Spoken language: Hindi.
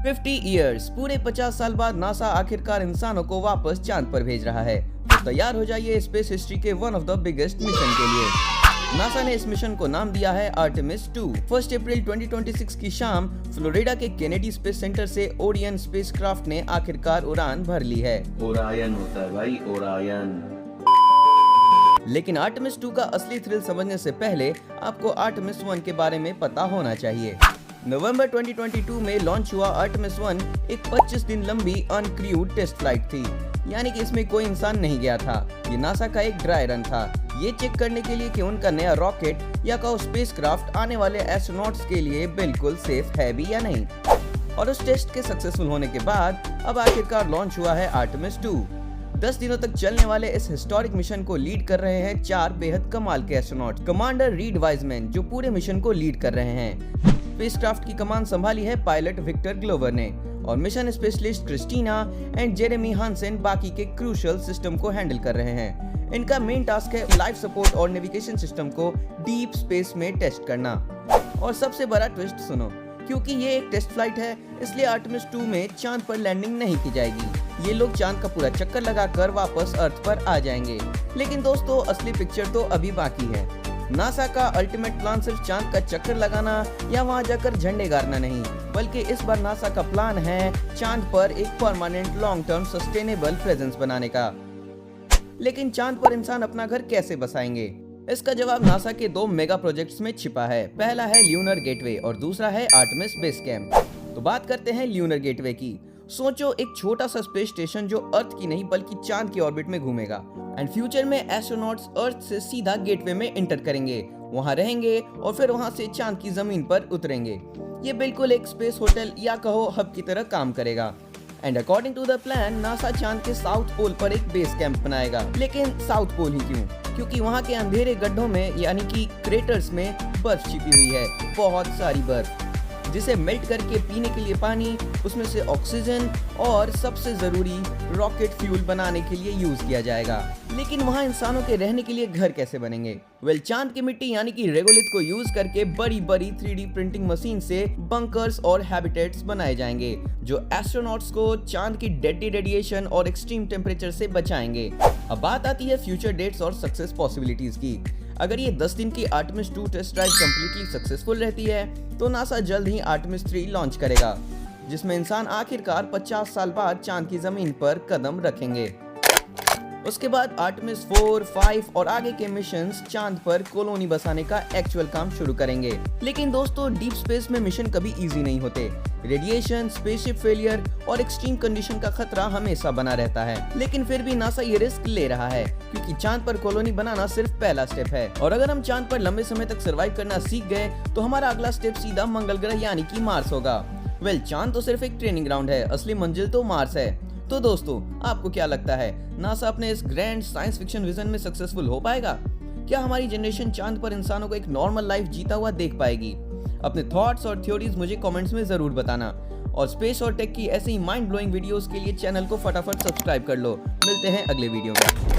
50 इयर्स, पूरे 50 साल बाद नासा आखिरकार इंसानों को वापस चांद पर भेज रहा है। तो तैयार हो जाइए स्पेस हिस्ट्री के one of the biggest mission के लिए। नासा ने इस मिशन को नाम दिया है आर्टेमिस 2। 1 अप्रैल 2026 की शाम फ्लोरिडा के केनेडी स्पेस सेंटर से ओरियन स्पेसक्राफ्ट ने आखिरकार उड़ान भर ली है। ओरायन होता है भाई, ओरायन। लेकिन आर्टेमिस 2 का असली थ्रिल समझने से पहले आपको आर्टेमिस 1 के बारे में पता होना चाहिए। नवंबर 2022 में लॉन्च हुआ आर्टेमिस 1 एक 25 दिन लंबी अनक्रूड टेस्ट फ्लाइट थी, यानी कि इसमें कोई इंसान नहीं गया था। ये नासा का एक ड्राई रन था, ये चेक करने के लिए कि उनका नया रॉकेट या का स्पेसक्राफ्ट आने वाले एस्ट्रोनॉट्स के लिए बिल्कुल सेफ है भी या नहीं। और उस टेस्ट के सक्सेसफुल होने के बाद अब आखिरकार लॉन्च हुआ है आर्टेमिस 2। 10 दिनों तक चलने वाले इस हिस्टोरिक मिशन को लीड कर रहे हैं 4 बेहद कमाल के एस्ट्रोनॉट। कमांडर रीड वाइजमैन जो पूरे मिशन को लीड कर रहे हैं। स्पेसक्राफ्ट की कमान संभाली है पायलट विक्टर ग्लोवर ने, और mission specialist Christina and Jeremy Hansen बाकी के क्रूशियल सिस्टम को हैंडल कर रहे हैं। इनका मेन टास्क है लाइफ सपोर्ट और नेविगेशन सिस्टम को डीप स्पेस में टेस्ट करना। और सबसे बड़ा ट्विस्ट सुनो, क्योंकि ये एक टेस्ट फ्लाइट है इसलिए आर्टेमिस 2 में चांद पर लैंडिंग नहीं की जाएगी। ये लोग चांद का पूरा चक्कर लगाकर वापस अर्थ पर आ जाएंगे। लेकिन दोस्तों, असली पिक्चर तो अभी बाकी है। नासा का अल्टीमेट प्लान सिर्फ चांद का चक्कर लगाना या वहां जाकर झंडे गाड़ना नहीं, बल्कि इस बार नासा का प्लान है चांद पर एक permanent long term sustainable presence बनाने का। लेकिन चांद पर इंसान अपना घर कैसे बसाएंगे? इसका जवाब नासा के 2 मेगा प्रोजेक्ट्स में छिपा है। पहला है ल्यूनर गेटवे और दूसरा है आर्टेमिस बेस कैंप। तो बात करते हैं ल्यूनर गेटवे की। सोचो, एक छोटा सा स्पेस स्टेशन जो अर्थ की नहीं बल्कि चांद की ऑर्बिट में घूमेगा। एंड फ्यूचर में एस्ट्रोनॉट्स अर्थ से सीधा गेटवे में एंटर करेंगे, वहां रहेंगे और फिर वहां से चांद की जमीन पर उतरेंगे। ये बिल्कुल एक स्पेस होटल या कहो हब की तरह काम करेगा। And according to the plan, NASA चांद के साउथ पोल पर एक बेस कैंप बनाएगा। लेकिन साउथ पोल ही क्यों? क्योंकि वहाँ के अंधेरे गड्ढों में यानी कि क्रेटर्स में बर्फ छिपी हुई है, बहुत सारी बर्फ, जिसे मेल्ट करके पीने के लिए पानी, उसमें से ऑक्सीजन और सबसे जरूरी रॉकेट फ्यूल बनाने के लिए यूज किया जाएगा। लेकिन वहाँ इंसानों के रहने के लिए घर कैसे बनेंगे? चांद की मिट्टी यानी कि रेगोलिथ को यूज करके बड़ी बड़ी 3D प्रिंटिंग मशीन से बंकर्स और हैबिटेट्स बनाए जाएंगे, जो एस्ट्रोनॉट्स को चांद की डेडली रेडिएशन और एक्सट्रीम टेम्परेचर से बचाएंगे। अब बात आती है फ्यूचर डेट्स और सक्सेस पॉसिबिलिटीज की। अगर ये 10 दिन की Artemis 2 test drive completely successful रहती है तो नासा जल्द ही आर्टेमिस 3 लॉन्च करेगा, जिसमें इंसान आखिरकार 50 साल बाद चांद की जमीन पर कदम रखेंगे। उसके बाद आर्टेमिस 4, 5 और आगे के मिशंस चांद पर कॉलोनी बसाने का एक्चुअल काम शुरू करेंगे। लेकिन दोस्तों, डीप स्पेस में मिशन कभी इजी नहीं होते। रेडिएशन, स्पेसशिप फेलियर और एक्सट्रीम कंडीशन का खतरा हमेशा बना रहता है। लेकिन फिर भी नासा ये रिस्क ले रहा है, क्योंकि चांद पर कॉलोनी बनाना सिर्फ पहला स्टेप है। और अगर हम चांद पर लंबे समय तक सर्वाइव करना सीख गए तो हमारा अगला स्टेप सीधा मंगल ग्रह यानी कि मार्स होगा। चांद तो सिर्फ एक ट्रेनिंग ग्राउंड है, असली मंजिल तो मार्स है। तो दोस्तों, आपको क्या लगता है, नासा अपने इस ग्रैंड साइंस फिक्शन विजन में सक्सेसफुल हो पाएगा? क्या हमारी जनरेशन चांद पर इंसानों को एक नॉर्मल लाइफ जीता हुआ देख पाएगी? अपने थॉट्स और थ्योरीज मुझे कमेंट्स में जरूर बताना। और स्पेस और टेक की ऐसे ही माइंड ब्लोइंग वीडियोस के लिए चैनल को फटाफट सब्सक्राइब कर लो। मिलते हैं अगले वीडियो में।